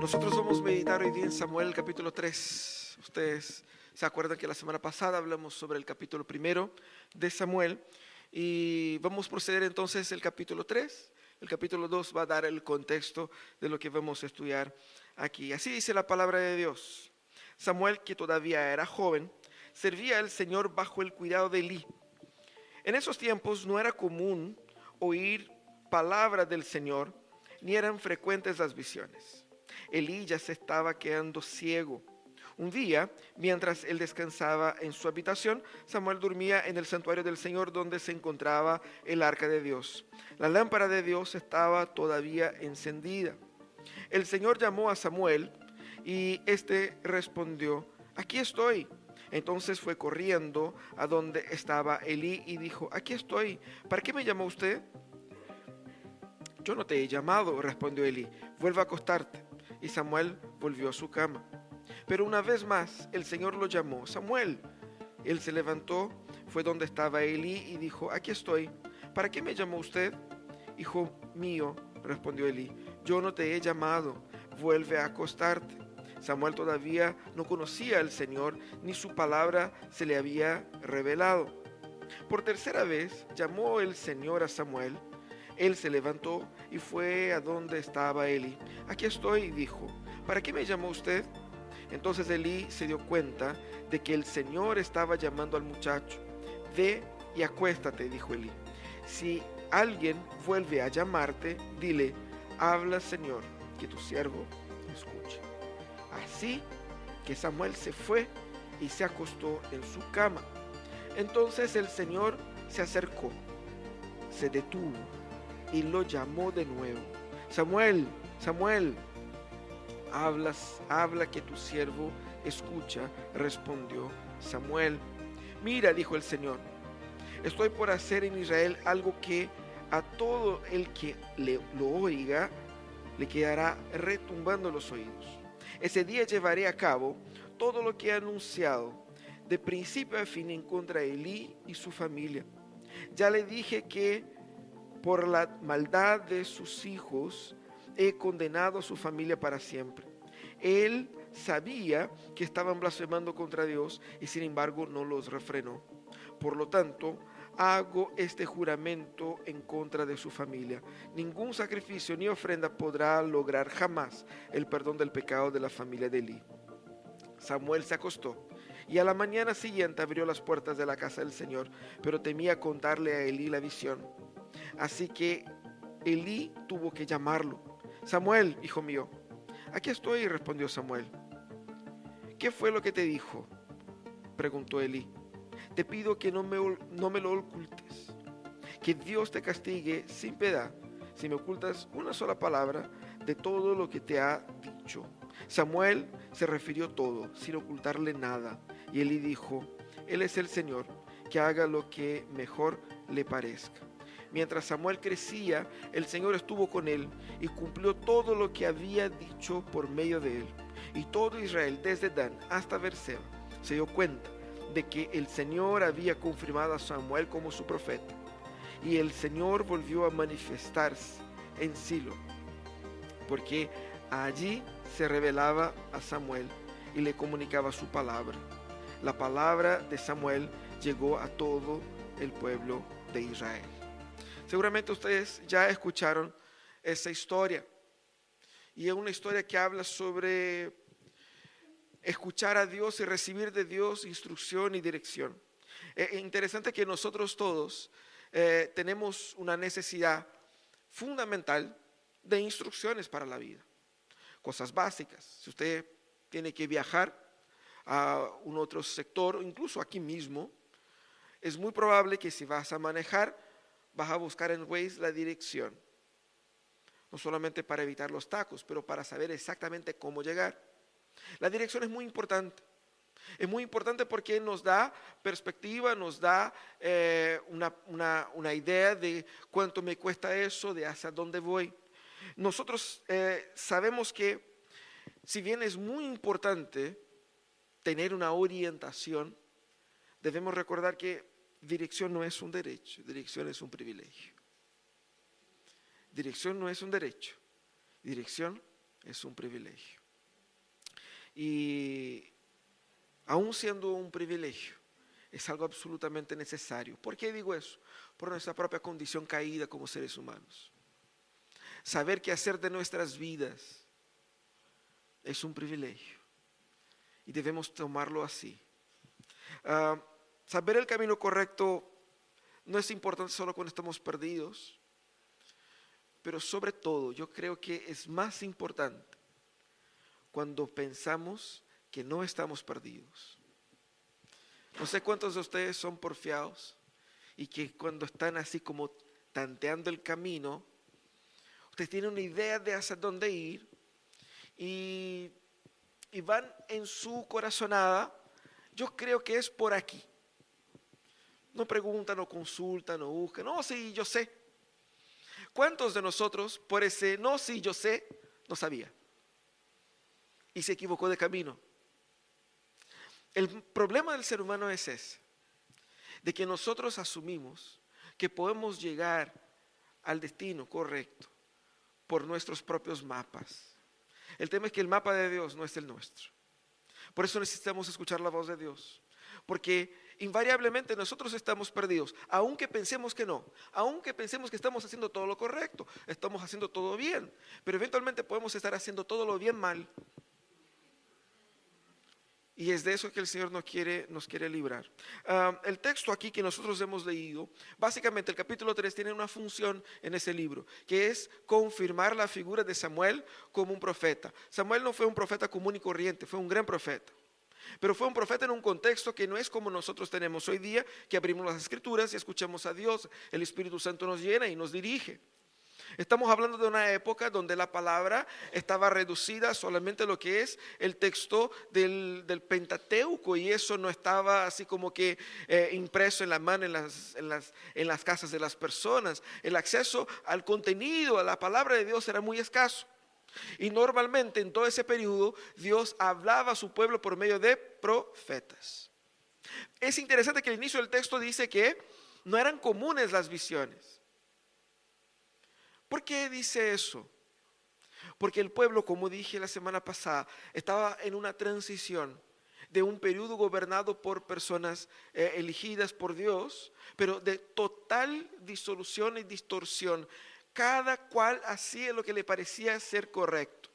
Nosotros vamos a meditar hoy día en Samuel capítulo 3. Ustedes se acuerdan que la semana pasada hablamos sobre el capítulo 1 de Samuel y vamos a proceder entonces el capítulo 3. El capítulo 2 va a dar el contexto de lo que vamos a estudiar aquí. Así dice la palabra de Dios. Samuel, que todavía era joven, servía al Señor bajo el cuidado de Elí. En esos tiempos no era común oír palabra del Señor, ni eran frecuentes las visiones. Elí ya se estaba quedando ciego. Un día, mientras él descansaba en su habitación, Samuel dormía en el santuario del Señor donde se encontraba el arca de Dios. La lámpara de Dios estaba todavía encendida. El Señor llamó a Samuel y éste respondió: aquí estoy. Entonces fue corriendo a donde estaba Elí y dijo: aquí estoy. ¿Para qué me llamó usted? Yo no te he llamado, respondió Elí. Vuelve a acostarte. Y Samuel volvió a su cama. Pero una vez más el Señor lo llamó: Samuel. Él se levantó, fue donde estaba Elí y dijo: aquí estoy. ¿Para qué me llamó usted? Hijo mío, respondió Elí, yo no te he llamado. Vuelve a acostarte. Samuel todavía no conocía al Señor, ni su palabra se le había revelado. Por tercera vez llamó el Señor a Samuel. Él se levantó y fue a donde estaba Elí. Aquí estoy, dijo. ¿Para qué me llamó usted? Entonces Elí se dio cuenta de que el Señor estaba llamando al muchacho. Ve y acuéstate, dijo Elí. Si alguien vuelve a llamarte, dile: habla, Señor, que tu siervo escuche. Así que Samuel se fue y se acostó en su cama. Entonces el Señor se acercó, se detuvo y lo llamó de nuevo. Samuel, Samuel. Habla que tu siervo escucha, respondió Samuel. Mira, dijo el Señor, estoy por hacer en Israel algo que a todo el que lo oiga le quedará retumbando los oídos. Ese día llevaré a cabo todo lo que he anunciado, de principio a fin, en contra de Elí y su familia. Ya le dije que por la maldad de sus hijos he condenado a su familia para siempre. Él sabía que estaban blasfemando contra Dios y sin embargo no los refrenó. Por lo tanto, hago este juramento en contra de su familia: ningún sacrificio ni ofrenda podrá lograr jamás el perdón del pecado de la familia de Elí. Samuel se acostó y a la mañana siguiente abrió las puertas de la casa del Señor, pero temía contarle a Elí la visión. Así que Elí tuvo que llamarlo. Samuel, hijo mío. Aquí estoy, respondió Samuel. ¿Qué fue lo que te dijo?, preguntó Elí. Te pido que no me lo ocultes. Que Dios te castigue sin piedad si me ocultas una sola palabra de todo lo que te ha dicho. Samuel se refirió todo, sin ocultarle nada. Y Elí dijo: Él es el Señor, que haga lo que mejor le parezca. Mientras Samuel crecía, el Señor estuvo con él y cumplió todo lo que había dicho por medio de él. Y todo Israel, desde Dan hasta Beerseba, se dio cuenta de que el Señor había confirmado a Samuel como su profeta. Y el Señor volvió a manifestarse en Silo, porque allí se revelaba a Samuel y le comunicaba su palabra. La palabra de Samuel llegó a todo el pueblo de Israel. Seguramente ustedes ya escucharon esa historia. Y es una historia que habla sobre escuchar a Dios y recibir de Dios instrucción y dirección. Es interesante que nosotros todos tenemos una necesidad fundamental de instrucciones para la vida. Cosas básicas. Si usted tiene que viajar a un otro sector, o incluso aquí mismo, es muy probable que si vas a manejar, vas a buscar en Waze la dirección. No solamente para evitar los tacos, pero para saber exactamente cómo llegar. La dirección es muy importante. Es muy importante porque nos da perspectiva, nos da una idea de cuánto me cuesta eso, de hacia dónde voy. Nosotros sabemos que si bien es muy importante tener una orientación, debemos recordar que dirección no es un derecho, dirección es un privilegio. Dirección no es un derecho, dirección es un privilegio. Y aún siendo un privilegio, es algo absolutamente necesario. ¿Por qué digo eso? Por nuestra propia condición caída como seres humanos. Saber qué hacer de nuestras vidas es un privilegio y debemos tomarlo así. Saber el camino correcto no es importante solo cuando estamos perdidos, pero sobre todo yo creo que es más importante cuando pensamos que no estamos perdidos. No sé cuántos de ustedes son porfiados y que cuando están así como tanteando el camino, ustedes tienen una idea de hacia dónde ir y van en su corazonada, yo creo que es por aquí. No preguntan, no consultan, no buscan, no, sí, yo sé. ¿Cuántos de nosotros por ese no, sí, yo sé, no sabía? Y se equivocó de camino. El problema del ser humano es ese, de que nosotros asumimos que podemos llegar al destino correcto por nuestros propios mapas. El tema es que el mapa de Dios no es el nuestro. Por eso necesitamos escuchar la voz de Dios, porque invariablemente nosotros estamos perdidos, aunque pensemos que no, aunque pensemos que estamos haciendo todo lo correcto, estamos haciendo todo bien, pero eventualmente podemos estar haciendo todo lo bien mal. Y es de eso que el Señor nos quiere librar. El texto aquí que nosotros hemos leído, básicamente el capítulo 3 tiene una función en ese libro, que es confirmar la figura de Samuel como un profeta. Samuel no fue un profeta común y corriente, fue un gran profeta. Pero fue un profeta en un contexto que no es como nosotros tenemos hoy día, que abrimos las escrituras y escuchamos a Dios, el Espíritu Santo nos llena y nos dirige. Estamos hablando de una época donde la palabra estaba reducida solamente a lo que es el texto del Pentateuco, y eso no estaba así como que impreso en la mano en las casas de las personas. El acceso al contenido, a la palabra de Dios era muy escaso. Y normalmente en todo ese periodo Dios hablaba a su pueblo por medio de profetas. Es interesante que el inicio del texto dice que no eran comunes las visiones. ¿Por qué dice eso? Porque el pueblo, como dije la semana pasada, estaba en una transición de un periodo gobernado por personas elegidas por Dios, pero de total disolución y distorsión. Cada cual hacía lo que le parecía ser correcto.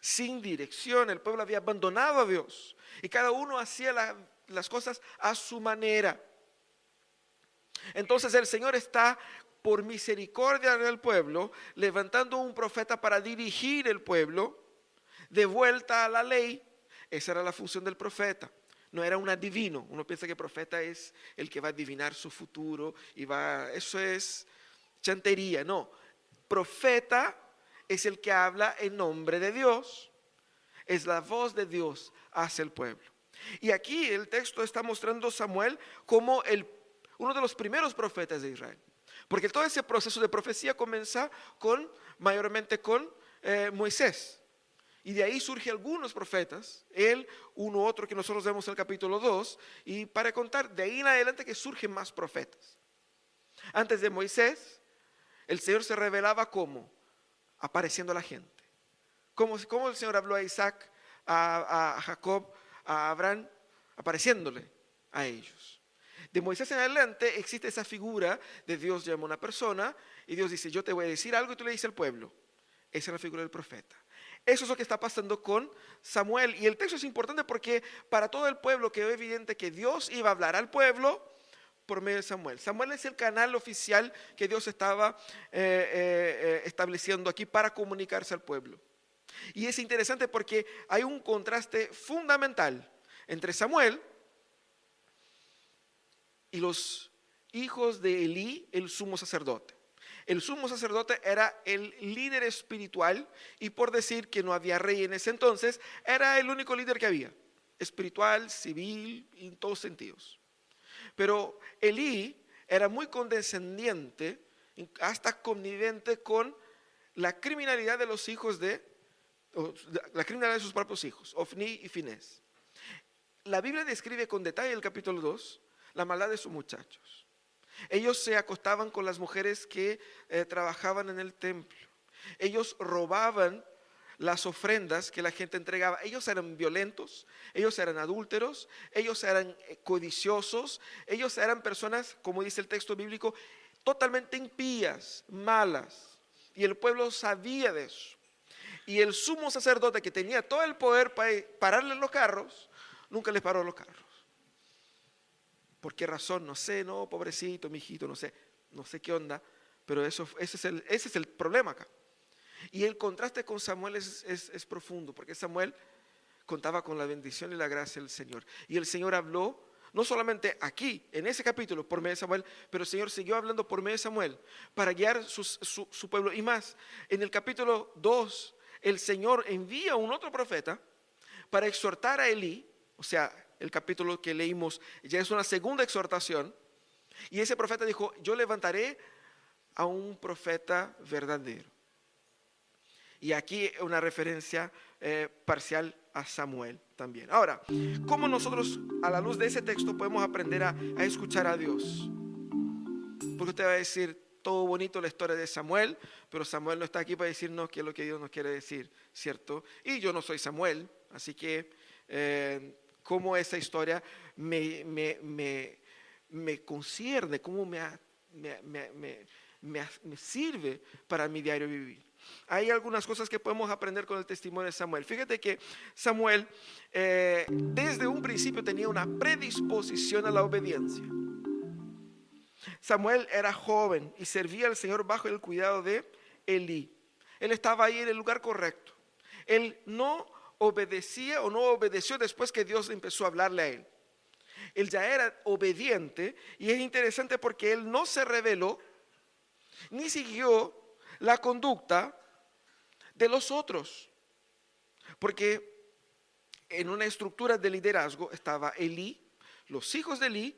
Sin dirección, el pueblo había abandonado a Dios y cada uno hacía las cosas a su manera. Entonces el Señor está, por misericordia del pueblo, levantando un profeta para dirigir el pueblo de vuelta a la ley. Esa era la función del profeta. No era un adivino. Uno piensa que el profeta es el que va a adivinar su futuro eso es chantería. No, profeta es el que habla en nombre de Dios. Es la voz de Dios hacia el pueblo. Y aquí el texto está mostrando a Samuel como uno de los primeros profetas de Israel. Porque todo ese proceso de profecía comienza mayormente con Moisés. Y de ahí surgen algunos profetas, uno otro que nosotros vemos en el capítulo 2, y para contar, de ahí en adelante que surgen más profetas. Antes de Moisés, el Señor se revelaba como apareciendo a la gente. Como el Señor habló a Isaac, a Jacob, a Abraham, apareciéndole a ellos. De Moisés en adelante existe esa figura de Dios llama a una persona y Dios dice, yo te voy a decir algo, y tú le dices al pueblo. Esa es la figura del profeta. Eso es lo que está pasando con Samuel. Y el texto es importante porque para todo el pueblo quedó evidente que Dios iba a hablar al pueblo por medio de Samuel. Samuel es el canal oficial que Dios estaba estableciendo aquí para comunicarse al pueblo. Y es interesante porque hay un contraste fundamental entre Samuel y los hijos de Elí, el sumo sacerdote. El sumo sacerdote era el líder espiritual, y por decir que no había rey en ese entonces, era el único líder que había, espiritual, civil, en todos sentidos. Pero Elí era muy condescendiente, hasta connivente con la criminalidad de los hijos la criminalidad de sus propios hijos, Ofni y Finés. La Biblia describe con detalle en el capítulo 2 la maldad de sus muchachos. Ellos se acostaban con las mujeres que trabajaban en el templo. Ellos robaban las ofrendas que la gente entregaba. Ellos eran violentos, ellos eran adúlteros, ellos eran codiciosos, ellos eran personas, como dice el texto bíblico, totalmente impías, malas. Y el pueblo sabía de eso. Y el sumo sacerdote, que tenía todo el poder para pararle los carros, nunca les paró los carros. ¿Por qué razón? No sé, no, pobrecito, mijito, no sé qué onda, pero ese es el problema acá. Y el contraste con Samuel es profundo, porque Samuel contaba con la bendición y la gracia del Señor. Y el Señor habló, no solamente aquí, en ese capítulo, por medio de Samuel, pero el Señor siguió hablando por medio de Samuel para guiar su pueblo. Y más, en el capítulo 2, el Señor envía a un otro profeta para exhortar a Elí, o sea, el capítulo que leímos ya es una segunda exhortación, y ese profeta dijo: yo levantaré a un profeta verdadero. Y aquí una referencia parcial a Samuel también. Ahora, ¿cómo nosotros a la luz de ese texto podemos aprender a escuchar a Dios? Porque usted va a decir, todo bonito la historia de Samuel, pero Samuel no está aquí para decirnos qué es lo que Dios nos quiere decir, ¿cierto? Y yo no soy Samuel, así que cómo esa historia me concierne, cómo me sirve para mi diario vivir. Hay algunas cosas que podemos aprender con el testimonio de Samuel. Fíjate que Samuel desde un principio tenía una predisposición a la obediencia. Samuel era joven y servía al Señor bajo el cuidado de Elí. Él estaba ahí en el lugar correcto. Él no obedecía o no obedeció después que Dios empezó a hablarle a él. Él ya era obediente, y es interesante porque él no se rebeló ni siguió la conducta de los otros, porque en una estructura de liderazgo estaba Elí, los hijos de Elí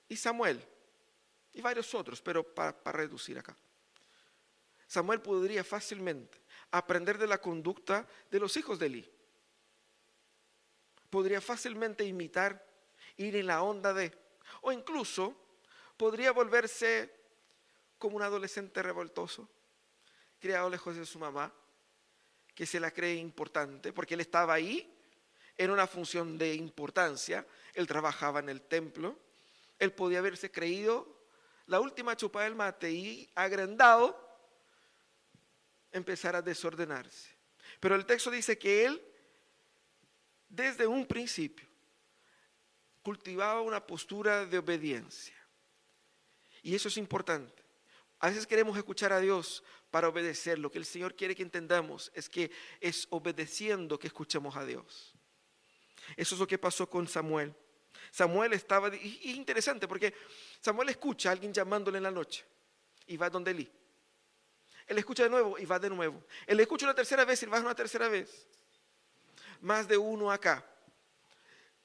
y Samuel y varios otros, pero para reducir acá, Samuel podría fácilmente aprender de la conducta de los hijos de Elí, podría fácilmente imitar, ir en la onda de, o incluso podría volverse como un adolescente revoltoso, criado lejos de su mamá, que se la cree importante, porque él estaba ahí en una función de importancia. Él trabajaba en el templo, él podía haberse creído la última chupada del mate y agrandado empezar a desordenarse. Pero el texto dice que él, desde un principio, cultivaba una postura de obediencia. Y eso es importante. A veces queremos escuchar a Dios para obedecer. Lo que el Señor quiere que entendamos es que es obedeciendo que escuchemos a Dios. Eso es lo que pasó con Samuel. Samuel estaba, y es interesante porque Samuel escucha a alguien llamándole en la noche y va donde Elí. Él escucha de nuevo y va de nuevo. Él escucha una tercera vez y va una tercera vez. Más de uno acá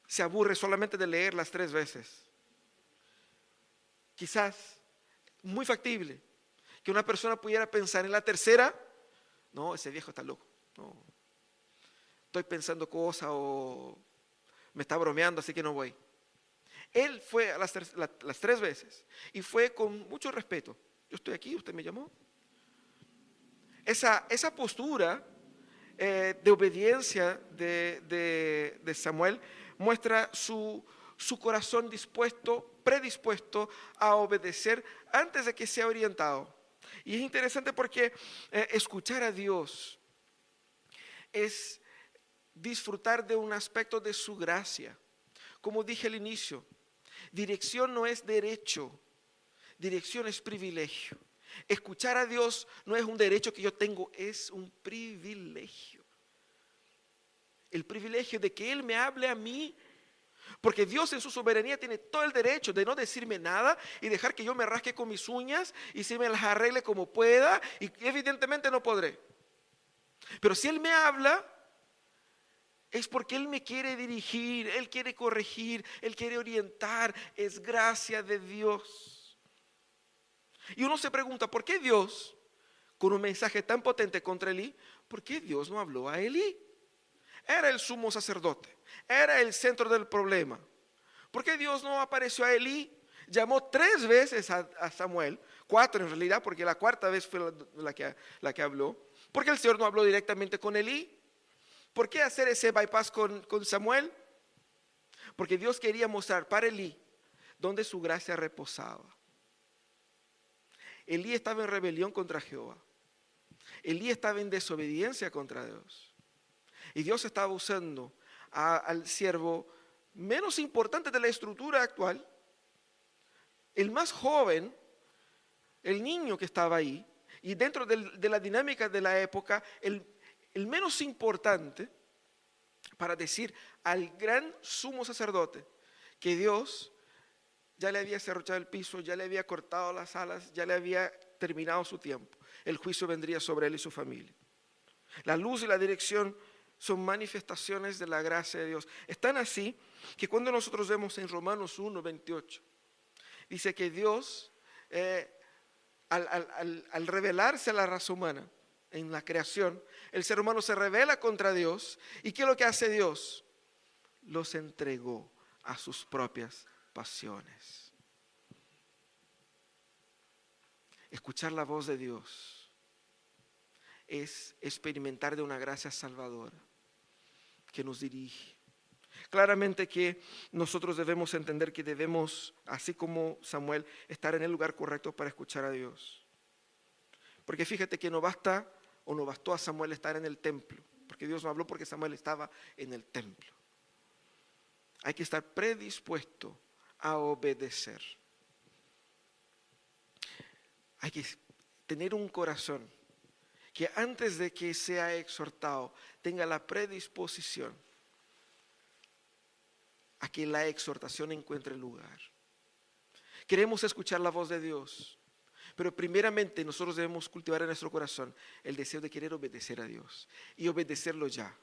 se aburre solamente de leer las 3 veces. Quizás, muy factible, que una persona pudiera pensar en la tercera: no, ese viejo está loco, no, estoy pensando cosas o me está bromeando, así que no voy. Él fue a las 3 veces y fue con mucho respeto. Yo estoy aquí, usted me llamó. Esa postura de obediencia de Samuel muestra su corazón predispuesto a obedecer antes de que sea orientado. Y es interesante porque escuchar a Dios es disfrutar de un aspecto de su gracia. Como dije al inicio, dirección no es derecho, dirección es privilegio. Escuchar a Dios no es un derecho que yo tengo, es un privilegio. El privilegio de que Él me hable a mí, porque Dios en su soberanía tiene todo el derecho de no decirme nada y dejar que yo me rasque con mis uñas y si me las arregle como pueda, y evidentemente no podré. Pero si Él me habla, es porque Él me quiere dirigir, Él quiere corregir, Él quiere orientar. Es gracia de Dios. Y uno se pregunta, ¿por qué Dios, con un mensaje tan potente contra Elí, por qué Dios no habló a Elí? Era el sumo sacerdote, era el centro del problema. ¿Por qué Dios no apareció a Elí? Llamó 3 veces a Samuel, 4 en realidad, porque la 4ª vez fue la que habló. ¿Por qué el Señor no habló directamente con Elí? ¿Por qué hacer ese bypass con Samuel? Porque Dios quería mostrar para Elí donde su gracia reposaba. Elí estaba en rebelión contra Jehová. Elí estaba en desobediencia contra Dios. Y Dios estaba usando al siervo menos importante de la estructura actual, el más joven, el niño que estaba ahí, y dentro de la dinámica de la época, el menos importante, para decir al gran sumo sacerdote que Dios ya le había cerruchado el piso, ya le había cortado las alas, ya le había terminado su tiempo. El juicio vendría sobre él y su familia. La luz y la dirección son manifestaciones de la gracia de Dios. Es tan así que cuando nosotros vemos en Romanos 1:28, dice que Dios, al revelarse a la raza humana en la creación, el ser humano se revela contra Dios. ¿Y qué es lo que hace Dios? Los entregó a sus propias pasiones. Escuchar la voz de Dios es experimentar de una gracia salvadora que nos dirige. Claramente que nosotros debemos entender que debemos, así como Samuel, estar en el lugar correcto para escuchar a Dios. Porque fíjate que no basta o no bastó a Samuel estar en el templo, porque Dios no habló porque Samuel estaba en el templo. Hay que estar predispuesto a obedecer. Hay que tener un corazón que antes de que sea exhortado tenga la predisposición a que la exhortación encuentre lugar. Queremos escuchar la voz de Dios, pero primeramente nosotros debemos cultivar en nuestro corazón el deseo de querer obedecer a Dios y obedecerlo ya.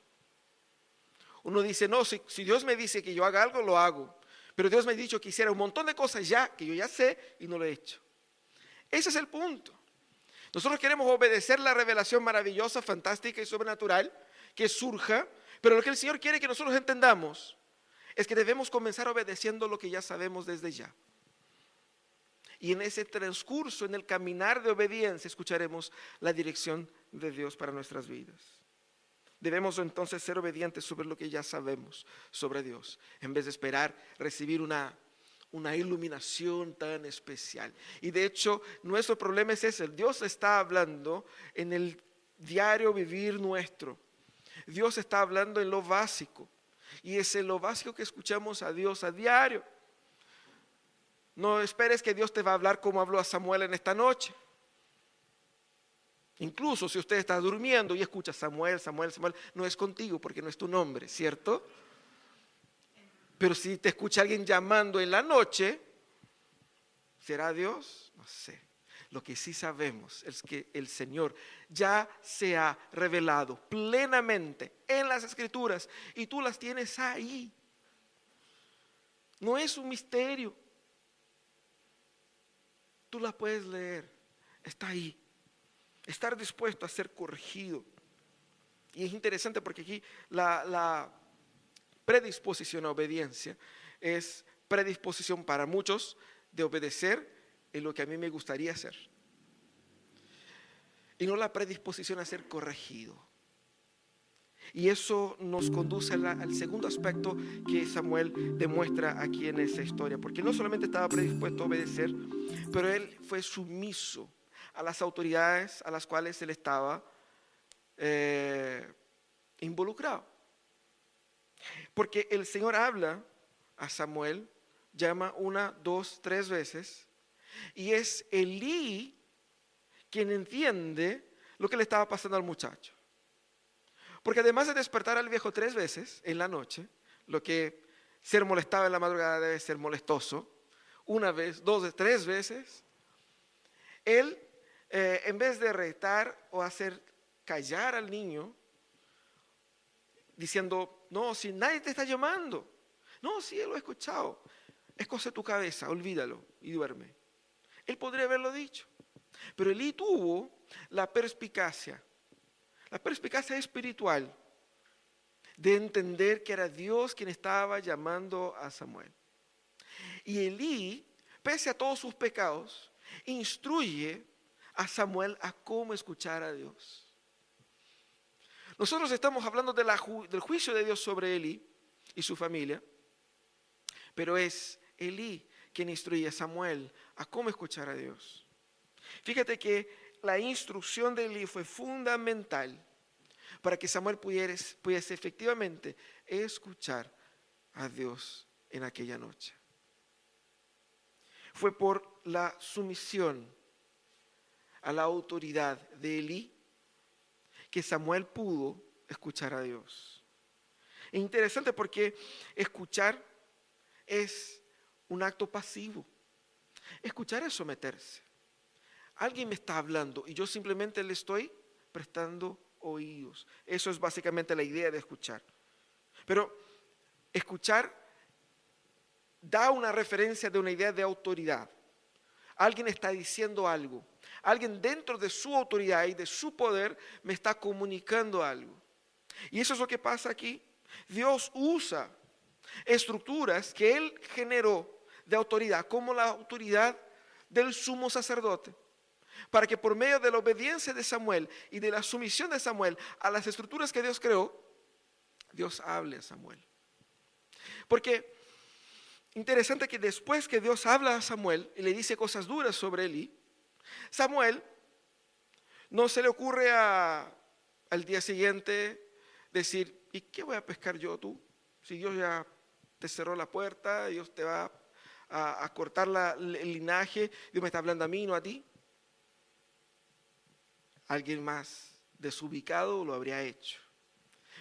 Uno dice, no, si Dios me dice que yo haga algo, lo hago. Pero Dios me ha dicho que hiciera un montón de cosas ya, que yo ya sé y no lo he hecho. Ese es el punto. Nosotros queremos obedecer la revelación maravillosa, fantástica y sobrenatural que surja, pero lo que el Señor quiere que nosotros entendamos es que debemos comenzar obedeciendo lo que ya sabemos desde ya. Y en ese transcurso, en el caminar de obediencia, escucharemos la dirección de Dios para nuestras vidas. Debemos entonces ser obedientes sobre lo que ya sabemos sobre Dios, en vez de esperar recibir una iluminación tan especial. Y de hecho, nuestro problema es ese. Dios está hablando en el diario vivir nuestro. Dios está hablando en lo básico. Y es en lo básico que escuchamos a Dios a diario. No esperes que Dios te va a hablar como habló a Samuel en esta noche. Incluso si usted está durmiendo y escucha Samuel, Samuel, Samuel, no es contigo porque no es tu nombre, ¿cierto? Pero si te escucha alguien llamando en la noche, ¿será Dios? No sé. Lo que sí sabemos es que el Señor ya se ha revelado plenamente en las Escrituras y tú las tienes ahí. No es un misterio. Tú las puedes leer, está ahí. Estar dispuesto a ser corregido. Y es interesante porque aquí la predisposición a obediencia es predisposición para muchos de obedecer en lo que a mí me gustaría hacer. Y no la predisposición a ser corregido. Y eso nos conduce al segundo aspecto que Samuel demuestra aquí en esta historia. Porque no solamente estaba predispuesto a obedecer, pero él fue sumiso a las autoridades a las cuales él estaba involucrado. Porque el Señor habla a Samuel, llama 1, 2, 3 veces, y es Elí quien entiende lo que le estaba pasando al muchacho. Porque además de despertar al viejo 3 veces en la noche, lo que ser molestado en la madrugada debe ser molestoso, 1 vez, 2 veces, 3 veces, él en vez de retar o hacer callar al niño, diciendo, no, si nadie te está llamando, no, sí, lo he escuchado, es cosa de tu cabeza, olvídalo y duerme. Él podría haberlo dicho, pero Elí tuvo la perspicacia espiritual de entender que era Dios quien estaba llamando a Samuel. Y Elí, pese a todos sus pecados, instruye a Samuel a cómo escuchar a Dios. Nosotros estamos hablando del juicio de Dios sobre Elí y su familia, pero es Elí quien instruye a Samuel a cómo escuchar a Dios. Fíjate que la instrucción de Elí fue fundamental para que Samuel pudiese efectivamente escuchar a Dios en aquella noche. Fue por la sumisión a la autoridad de Elí que Samuel pudo escuchar a Dios. Es interesante porque escuchar es un acto pasivo. Escuchar es someterse. Alguien me está hablando y yo simplemente le estoy prestando oídos. Eso es básicamente la idea de escuchar. Pero escuchar da una referencia de una idea de autoridad. Alguien está diciendo algo. Alguien dentro de su autoridad y de su poder me está comunicando algo. Y eso es lo que pasa aquí. Dios usa estructuras que Él generó de autoridad, como la autoridad del sumo sacerdote, para que por medio de la obediencia de Samuel y de la sumisión de Samuel a las estructuras que Dios creó, Dios hable a Samuel. Porque interesante que después que Dios habla a Samuel y le dice cosas duras sobre Elí, Samuel no se le ocurre al día siguiente decir, ¿y qué voy a pescar yo tú? Si Dios ya te cerró la puerta, Dios te va a cortar el linaje, Dios me está hablando a mí, no a ti. Alguien más desubicado lo habría hecho.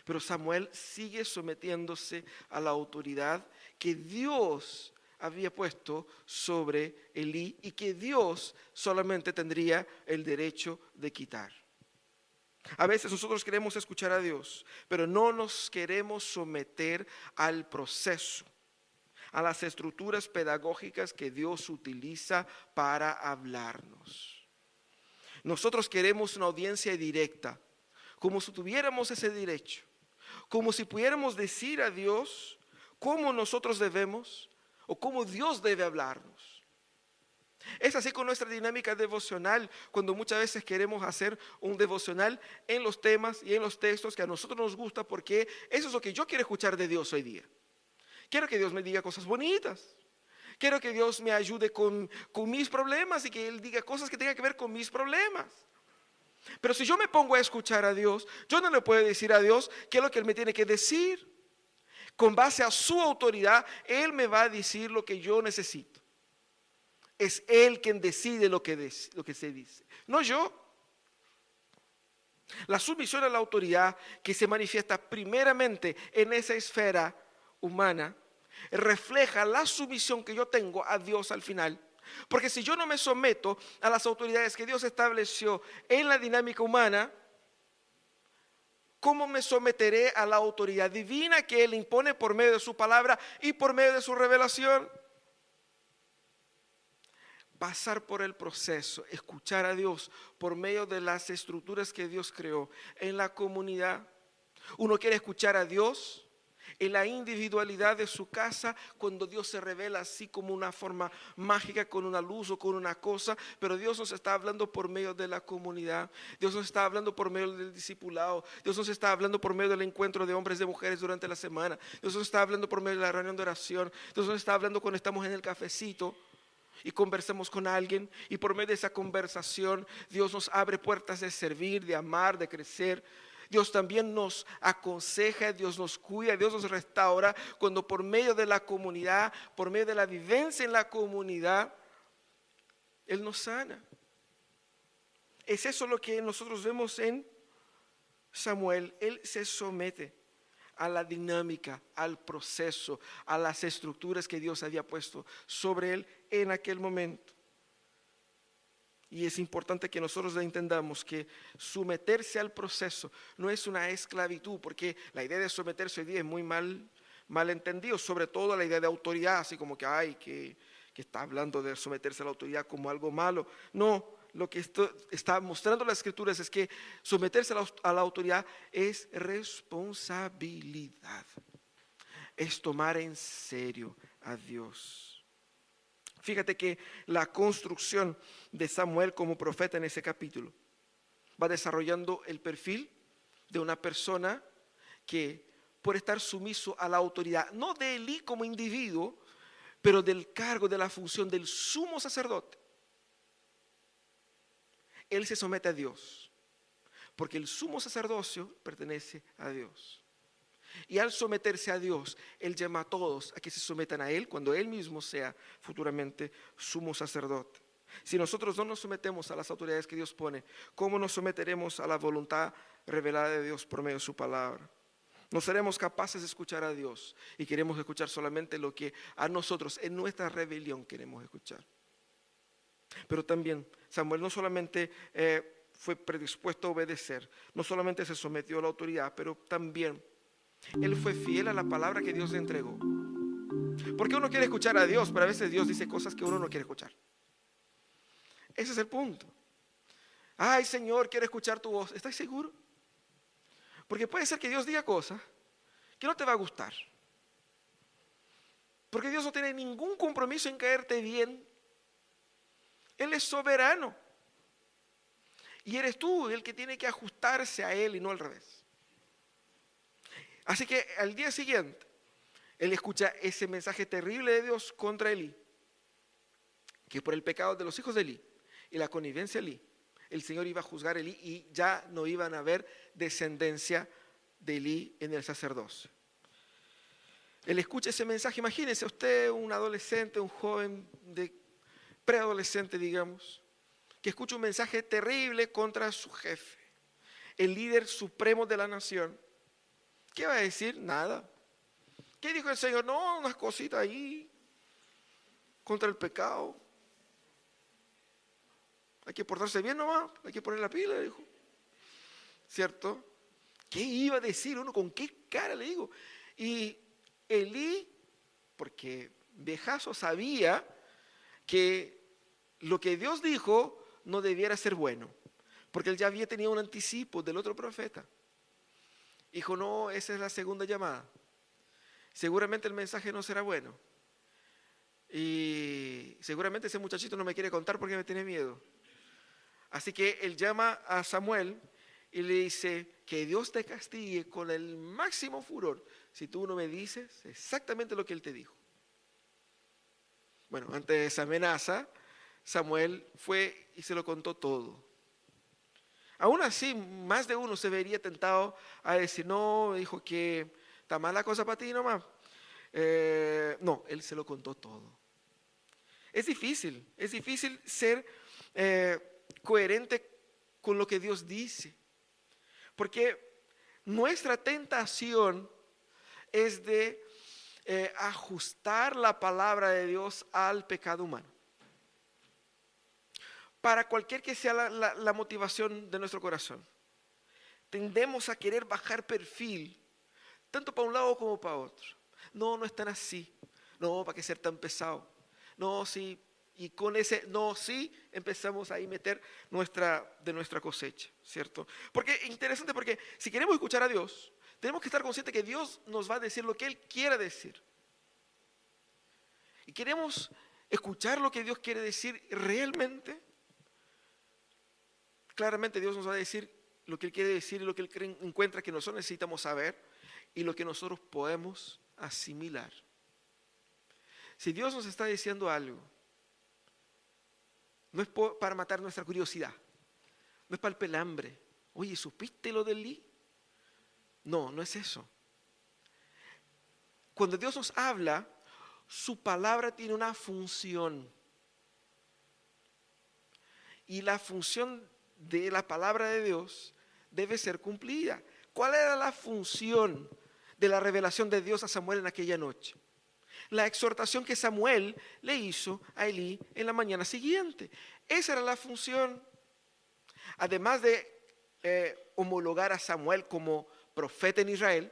Pero Samuel sigue sometiéndose a la autoridad que Dios había puesto sobre Elí y que Dios solamente tendría el derecho de quitar. A veces nosotros queremos escuchar a Dios, pero no nos queremos someter al proceso, a las estructuras pedagógicas que Dios utiliza para hablarnos. Nosotros queremos una audiencia directa, como si tuviéramos ese derecho, como si pudiéramos decir a Dios cómo nosotros debemos o cómo Dios debe hablarnos. Es así con nuestra dinámica devocional, cuando muchas veces queremos hacer un devocional en los temas y en los textos que a nosotros nos gusta, porque eso es lo que yo quiero escuchar de Dios hoy día. Quiero que Dios me diga cosas bonitas. Quiero que Dios me ayude con mis problemas y que Él diga cosas que tengan que ver con mis problemas. Pero si yo me pongo a escuchar a Dios, yo no le puedo decir a Dios qué es lo que Él me tiene que decir. Con base a su autoridad, Él me va a decir lo que yo necesito. Es Él quien decide lo que se dice, no yo. La sumisión a la autoridad que se manifiesta primeramente en esa esfera humana refleja la sumisión que yo tengo a Dios al final. Porque si yo no me someto a las autoridades que Dios estableció en la dinámica humana, ¿cómo me someteré a la autoridad divina que Él impone por medio de su palabra y por medio de su revelación? Pasar por el proceso, escuchar a Dios por medio de las estructuras que Dios creó en la comunidad. Uno quiere escuchar a Dios en la individualidad de su casa, cuando Dios se revela así como una forma mágica, con una luz o con una cosa, pero Dios nos está hablando por medio de la comunidad. Dios nos está hablando por medio del discipulado. Dios nos está hablando por medio del encuentro de hombres y de mujeres durante la semana. Dios nos está hablando por medio de la reunión de oración. Dios nos está hablando cuando estamos en el cafecito y conversamos con alguien, y por medio de esa conversación Dios nos abre puertas de servir, de amar, de crecer. Dios también nos aconseja, Dios nos cuida, Dios nos restaura, cuando por medio de la comunidad, por medio de la vivencia en la comunidad, Él nos sana. Es eso lo que nosotros vemos en Samuel. Él se somete a la dinámica, al proceso, a las estructuras que Dios había puesto sobre él en aquel momento. Y es importante que nosotros entendamos que someterse al proceso no es una esclavitud, porque la idea de someterse hoy día es muy mal entendido, sobre todo la idea de autoridad, así como que está hablando de someterse a la autoridad como algo malo. No, lo que está mostrando las Escrituras es que someterse a la autoridad es responsabilidad, es tomar en serio a Dios. Fíjate que la construcción de Samuel como profeta en ese capítulo va desarrollando el perfil de una persona que por estar sumiso a la autoridad, no de Elí como individuo, pero del cargo, de la función del sumo sacerdote, él se somete a Dios, porque el sumo sacerdocio pertenece a Dios. Y al someterse a Dios, Él llama a todos a que se sometan a Él cuando Él mismo sea futuramente sumo sacerdote. Si nosotros no nos sometemos a las autoridades que Dios pone, ¿cómo nos someteremos a la voluntad revelada de Dios por medio de su palabra? No seremos capaces de escuchar a Dios y queremos escuchar solamente lo que a nosotros en nuestra rebelión queremos escuchar. Pero también Samuel no solamente fue predispuesto a obedecer, no solamente se sometió a la autoridad, pero también él fue fiel a la palabra que Dios le entregó. Porque uno quiere escuchar a Dios, pero a veces Dios dice cosas que uno no quiere escuchar. Ese es el punto. Ay, Señor, quiero escuchar tu voz. ¿Estás seguro? Porque puede ser que Dios diga cosas que no te va a gustar. Porque Dios no tiene ningún compromiso en caerte bien. Él es soberano. Y eres tú el que tiene que ajustarse a Él y no al revés. Así que al día siguiente, él escucha ese mensaje terrible de Dios contra Elí, que por el pecado de los hijos de Elí y la connivencia de Elí, el Señor iba a juzgar a Elí y ya no iban a haber descendencia de Elí en el sacerdocio. Él escucha ese mensaje, imagínense usted un adolescente, un joven de preadolescente, digamos, que escucha un mensaje terrible contra su jefe, el líder supremo de la nación. ¿Qué va a decir? Nada. ¿Qué dijo el Señor? No, unas cositas ahí contra el pecado. Hay que portarse bien nomás, hay que poner la pila, dijo. ¿Cierto? ¿Qué iba a decir uno? ¿Con qué cara le digo? Y Elí, porque viejazo, sabía que lo que Dios dijo no debiera ser bueno, porque él ya había tenido un anticipo del otro profeta. Dijo, no, esa es la segunda llamada. Seguramente el mensaje no será bueno. Y seguramente ese muchachito no me quiere contar porque me tiene miedo. Así que él llama a Samuel y le dice, que Dios te castigue con el máximo furor si tú no me dices exactamente lo que él te dijo. Bueno, ante esa amenaza, Samuel fue y se lo contó todo. Aún así, más de uno se vería tentado a decir, no, dijo que está mala cosa para ti nomás. No, él se lo contó todo. Es difícil ser coherente con lo que Dios dice. Porque nuestra tentación es de ajustar la palabra de Dios al pecado humano. Para cualquier que sea la motivación de nuestro corazón, tendemos a querer bajar perfil, tanto para un lado como para otro. No, no es tan así. No, ¿para qué ser tan pesado? No, sí. Y con ese no, sí, empezamos ahí a meter de nuestra cosecha, ¿cierto? Porque es interesante, porque si queremos escuchar a Dios, tenemos que estar conscientes que Dios nos va a decir lo que Él quiera decir. Y queremos escuchar lo que Dios quiere decir realmente. Claramente Dios nos va a decir lo que Él quiere decir y lo que Él encuentra que nosotros necesitamos saber y lo que nosotros podemos asimilar. Si Dios nos está diciendo algo, no es para matar nuestra curiosidad, no es para el pelambre. Oye, ¿supiste lo del Elí? No, no es eso. Cuando Dios nos habla, su palabra tiene una función. Y la función de la palabra de Dios debe ser cumplida. ¿Cuál era la función de la revelación de Dios a Samuel en aquella noche? La exhortación que Samuel le hizo a Elí en la mañana siguiente. Esa era la función. Además de homologar a Samuel como profeta en Israel,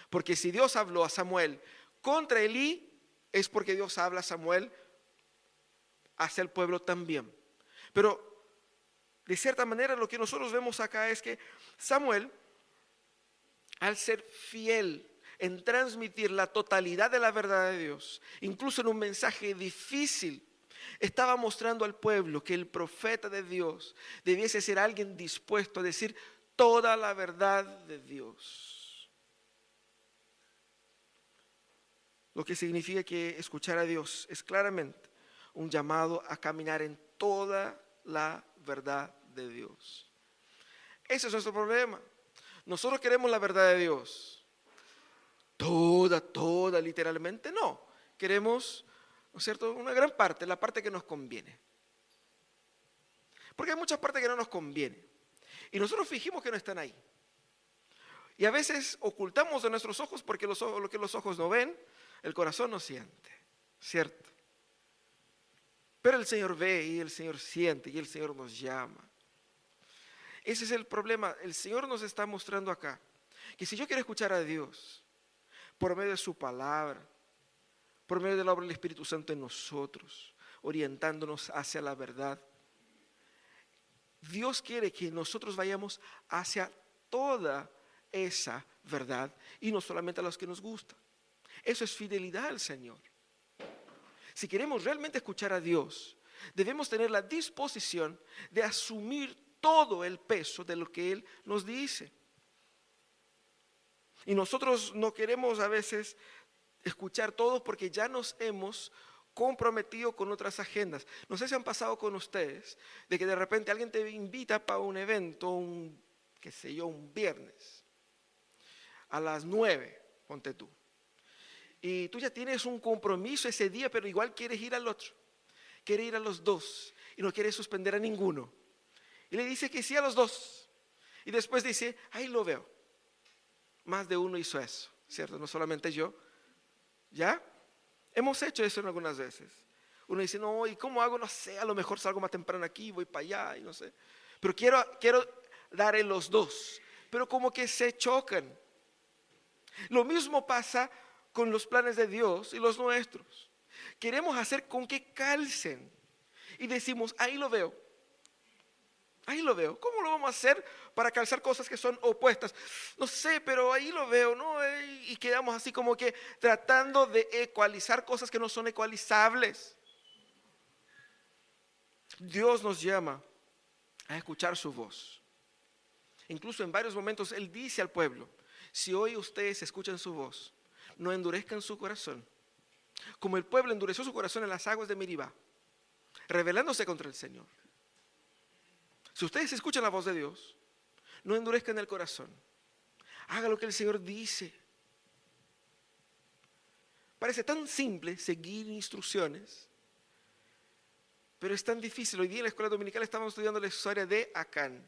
porque si Dios habló a Samuel contra Elí, es porque Dios habla a Samuel hacia el pueblo también. Pero de cierta manera lo que nosotros vemos acá es que Samuel, al ser fiel en transmitir la totalidad de la verdad de Dios, incluso en un mensaje difícil, estaba mostrando al pueblo que el profeta de Dios debiese ser alguien dispuesto a decir toda la verdad de Dios. Lo que significa que escuchar a Dios es claramente un llamado a caminar en toda la verdad de Dios. Ese es nuestro problema. Nosotros queremos la verdad de Dios. Toda, literalmente no. Queremos, ¿no es cierto?, una gran parte, la parte que nos conviene. Porque hay muchas partes que no nos convienen. Y nosotros fingimos que no están ahí. Y a veces ocultamos de nuestros ojos porque lo que los ojos no ven, el corazón no siente. ¿Cierto? Pero el Señor ve y el Señor siente y el Señor nos llama. Ese es el problema. El Señor nos está mostrando acá que si yo quiero escuchar a Dios por medio de su palabra, por medio de la obra del Espíritu Santo en nosotros, orientándonos hacia la verdad, Dios quiere que nosotros vayamos hacia toda esa verdad y no solamente a los que nos gusta. Eso es fidelidad al Señor. Si queremos realmente escuchar a Dios, debemos tener la disposición de asumir todo el peso de lo que Él nos dice. Y nosotros no queremos a veces escuchar todo porque ya nos hemos comprometido con otras agendas. No sé si han pasado con ustedes de que de repente alguien te invita para un evento, un viernes, a las 9, ponte tú. Y tú ya tienes un compromiso ese día, pero igual quieres ir al otro. Quieres ir a los dos y no quieres suspender a ninguno. Y le dice que sí a los dos. Y después dice, ahí lo veo. Más de uno hizo eso, ¿cierto? No solamente yo. ¿Ya? Hemos hecho eso en algunas veces. Uno dice, no, ¿y cómo hago? No sé, a lo mejor salgo más temprano aquí, voy para allá y no sé. Pero quiero dar en los dos. Pero como que se chocan. Lo mismo pasa con los planes de Dios y los nuestros. Queremos hacer con que calcen. Y decimos, ahí lo veo. Ahí lo veo. ¿Cómo lo vamos a hacer para calzar cosas que son opuestas? No sé, pero ahí lo veo, ¿no? Y quedamos así como que tratando de ecualizar cosas que no son ecualizables. Dios nos llama a escuchar su voz. Incluso en varios momentos Él dice al pueblo, si hoy ustedes escuchan su voz, no endurezcan su corazón. Como el pueblo endureció su corazón en las aguas de Meribá, rebelándose contra el Señor. Si ustedes escuchan la voz de Dios, no endurezcan el corazón. Haga lo que el Señor dice. Parece tan simple seguir instrucciones, pero es tan difícil. Hoy día en la escuela dominical estábamos estudiando la historia de Acán.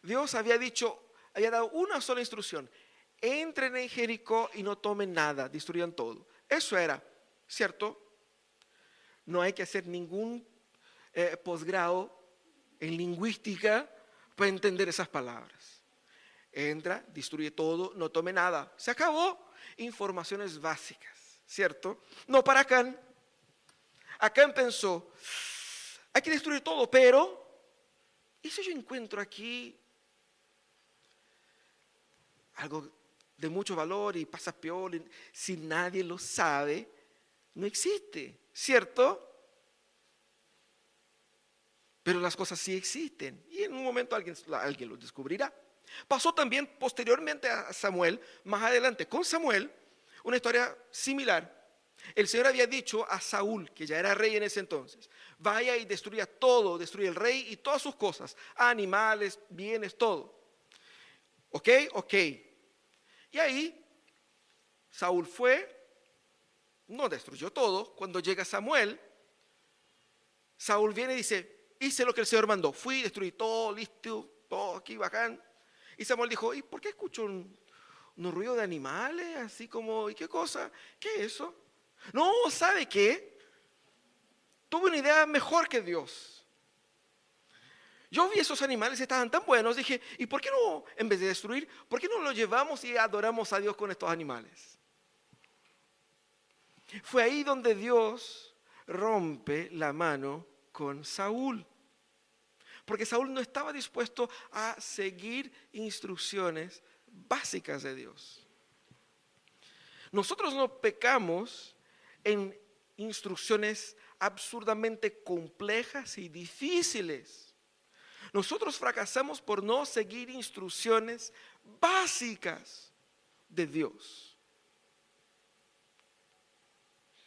Dios había dado una sola instrucción: entren en Jericó y no tomen nada, destruyan todo. Eso era, ¿cierto? No hay que hacer ningún posgrado en lingüística para entender esas palabras. Entra, destruye todo, no tome nada. Se acabó. Informaciones básicas, ¿cierto? No para Acán. Acán pensó, hay que destruir todo, pero ¿y si yo encuentro aquí algo de mucho valor y pasa peor? Si nadie lo sabe, no existe, ¿cierto? Pero las cosas sí existen y en un momento alguien lo descubrirá. Pasó también posteriormente a Samuel, más adelante con Samuel, una historia similar. El Señor había dicho a Saúl, que ya era rey en ese entonces, vaya y destruya todo, destruye el rey y todas sus cosas, animales, bienes, todo. ¿Ok? Y ahí Saúl fue, no destruyó todo. Cuando llega Samuel, Saúl viene y dice, hice lo que el Señor mandó, fui, destruí todo, listo, todo aquí bacán. Y Samuel dijo, ¿y por qué escucho un ruido de animales? Así como, ¿y qué cosa? ¿Qué es eso? No, ¿sabe qué? Tuve una idea mejor que Dios. Yo vi esos animales, estaban tan buenos, dije, ¿y por qué no, en vez de destruir, por qué no los llevamos y adoramos a Dios con estos animales? Fue ahí donde Dios rompe la mano con Saúl, porque Saúl no estaba dispuesto a seguir instrucciones básicas de Dios. Nosotros no pecamos en instrucciones absurdamente complejas y difíciles. Nosotros fracasamos por no seguir instrucciones básicas de Dios.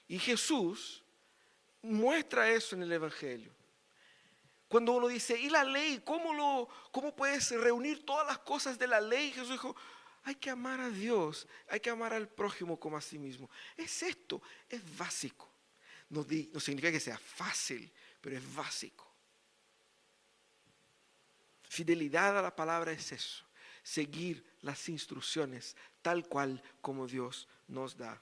Y Jesús muestra eso en el Evangelio. Cuando uno dice, ¿y la ley? ¿Cómo puedes reunir todas las cosas de la ley? Jesús dijo, hay que amar a Dios, hay que amar al prójimo como a sí mismo. Es esto, es básico. No significa que sea fácil, pero es básico. Fidelidad a la palabra es eso, seguir las instrucciones tal cual como Dios nos da.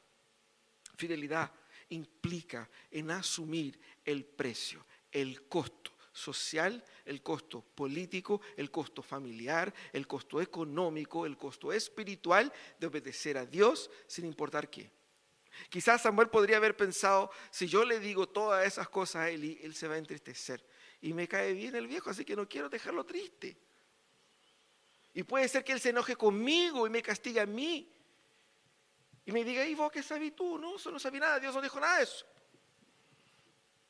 Fidelidad implica en asumir el precio, el costo social, el costo político, el costo familiar, el costo económico, el costo espiritual de obedecer a Dios sin importar qué. Quizás Samuel podría haber pensado, si yo le digo todas esas cosas a Eli, él se va a entristecer. Y me cae bien el viejo, así que no quiero dejarlo triste. Y puede ser que él se enoje conmigo y me castigue a mí. Y me diga, ¿y vos qué sabes tú? No, eso no sabía nada, Dios no dijo nada de eso.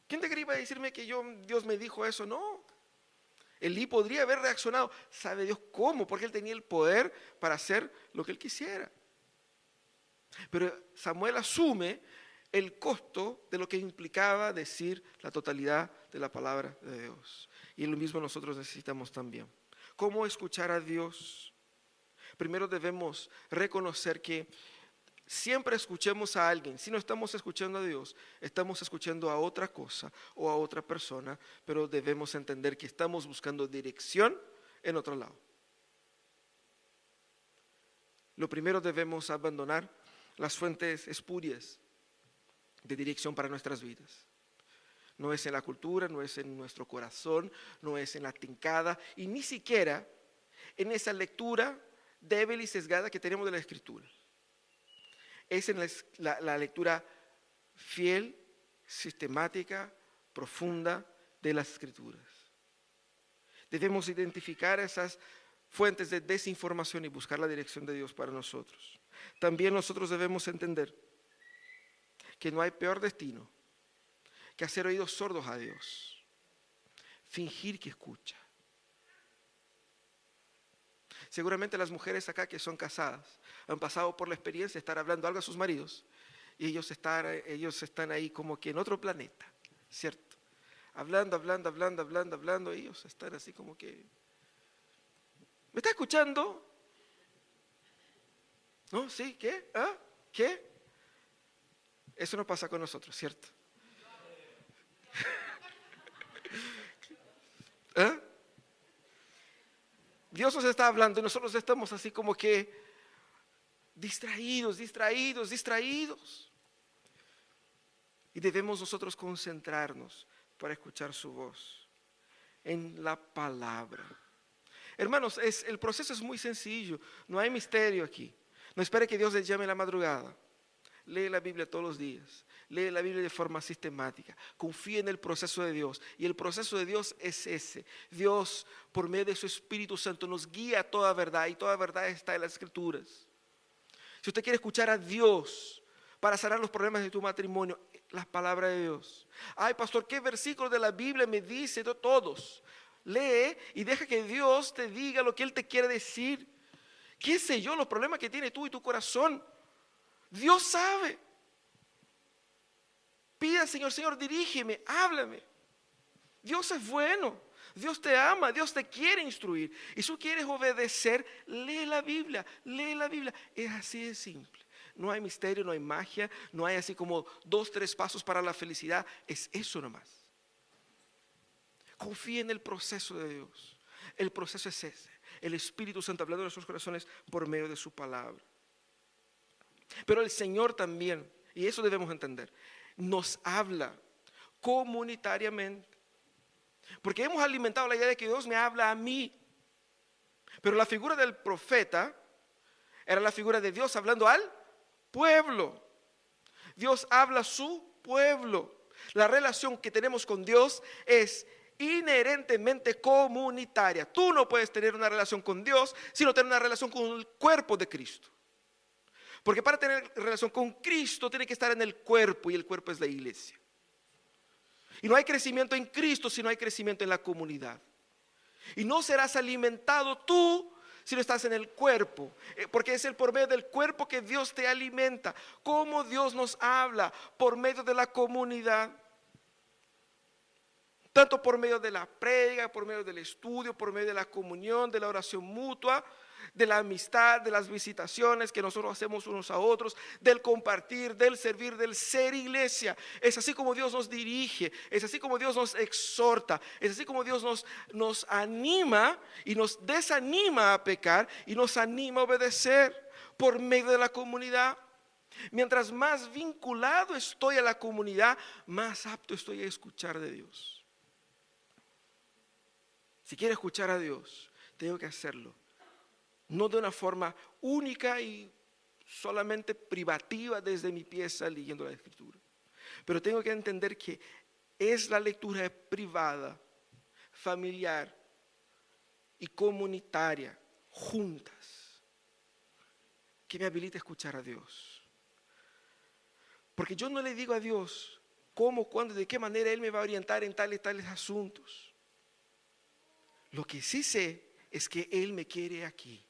¿Quién te quería decirme que Dios me dijo eso? No. Elí podría haber reaccionado, ¿sabe Dios cómo? Porque él tenía el poder para hacer lo que él quisiera. Pero Samuel asume el costo de lo que implicaba decir la totalidad de la palabra de Dios. Y lo mismo nosotros necesitamos también. ¿Cómo escuchar a Dios? Primero debemos reconocer que siempre escuchemos a alguien. Si no estamos escuchando a Dios, estamos escuchando a otra cosa o a otra persona, pero debemos entender que estamos buscando dirección en otro lado. Lo primero, debemos abandonar las fuentes espurias de dirección para nuestras vidas. No es en la cultura, no es en nuestro corazón, no es en la tincada y ni siquiera en esa lectura débil y sesgada que tenemos de la Escritura. Es en la lectura fiel, sistemática, profunda de las Escrituras. Debemos identificar esas fuentes de desinformación y buscar la dirección de Dios para nosotros. También nosotros debemos entender que no hay peor destino que hacer oídos sordos a Dios, fingir que escucha. Seguramente las mujeres acá que son casadas han pasado por la experiencia de estar hablando algo a sus maridos y ellos están ahí como que en otro planeta, ¿cierto? Hablando, ellos están así como que, ¿me está escuchando? ¿No? ¿Sí? ¿Qué? ¿Ah? ¿Qué? Eso no pasa con nosotros, ¿cierto? ¿Ah? Dios nos está hablando y nosotros estamos así como que distraídos. Y debemos nosotros concentrarnos para escuchar su voz en la palabra. Hermanos, el proceso es muy sencillo, no hay misterio aquí. No espere que Dios les llame en la madrugada. Lee la Biblia todos los días. Lee la Biblia de forma sistemática. Confía en el proceso de Dios. Y el proceso de Dios es ese. Dios, por medio de su Espíritu Santo, nos guía a toda verdad. Y toda verdad está en las Escrituras. Si usted quiere escuchar a Dios para sanar los problemas de tu matrimonio, la palabra de Dios. Ay, pastor, ¿qué versículo de la Biblia me dice? Todos. Lee y deja que Dios te diga lo que Él te quiere decir. ¿Qué sé yo? Los problemas que tiene tú y tu corazón. Dios sabe. Pida al Señor, Señor, dirígeme, háblame. Dios es bueno, Dios te ama, Dios te quiere instruir. Y si tú quieres obedecer, lee la Biblia. Es así de simple. No hay misterio, no hay magia, no hay así como 2, 3 pasos para la felicidad. Es eso nomás. Confía en el proceso de Dios. El proceso es ese. El Espíritu Santo hablando en nuestros corazones por medio de su palabra. Pero el Señor también, y eso debemos entender, nos habla comunitariamente. Porque hemos alimentado la idea de que Dios me habla a mí. Pero la figura del profeta era la figura de Dios hablando al pueblo. Dios habla a su pueblo. La relación que tenemos con Dios es inherentemente comunitaria. Tú no puedes tener una relación con Dios sino tener una relación con el cuerpo de Cristo. Porque para tener relación con Cristo tiene que estar en el cuerpo y el cuerpo es la iglesia. Y no hay crecimiento en Cristo si no hay crecimiento en la comunidad. Y no serás alimentado tú si no estás en el cuerpo, porque es por medio del cuerpo que Dios te alimenta. Cómo Dios nos habla por medio de la comunidad, tanto por medio de la prédica, por medio del estudio, por medio de la comunión, de la oración mutua, de la amistad, de las visitaciones que nosotros hacemos unos a otros, del compartir, del servir, del ser iglesia. Es así como Dios nos dirige, es así como Dios nos exhorta, es así como Dios nos anima y nos desanima a pecar y nos anima a obedecer por medio de la comunidad. Mientras más vinculado estoy a la comunidad, más apto estoy a escuchar de Dios. Si quiero escuchar a Dios, tengo que hacerlo no de una forma única y solamente privativa desde mi pieza leyendo la Escritura, pero tengo que entender que es la lectura privada, familiar y comunitaria, juntas, que me habilita a escuchar a Dios. Porque yo no le digo a Dios cómo, cuándo, de qué manera Él me va a orientar en tales asuntos. Lo que sí sé es que Él me quiere aquí,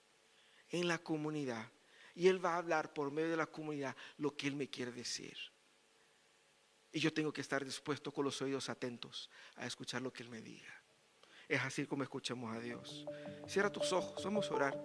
en la comunidad, y Él va a hablar por medio de la comunidad lo que Él me quiere decir. Y yo tengo que estar dispuesto con los oídos atentos a escuchar lo que Él me diga. Es así como escuchamos a Dios. Cierra tus ojos, vamos a orar.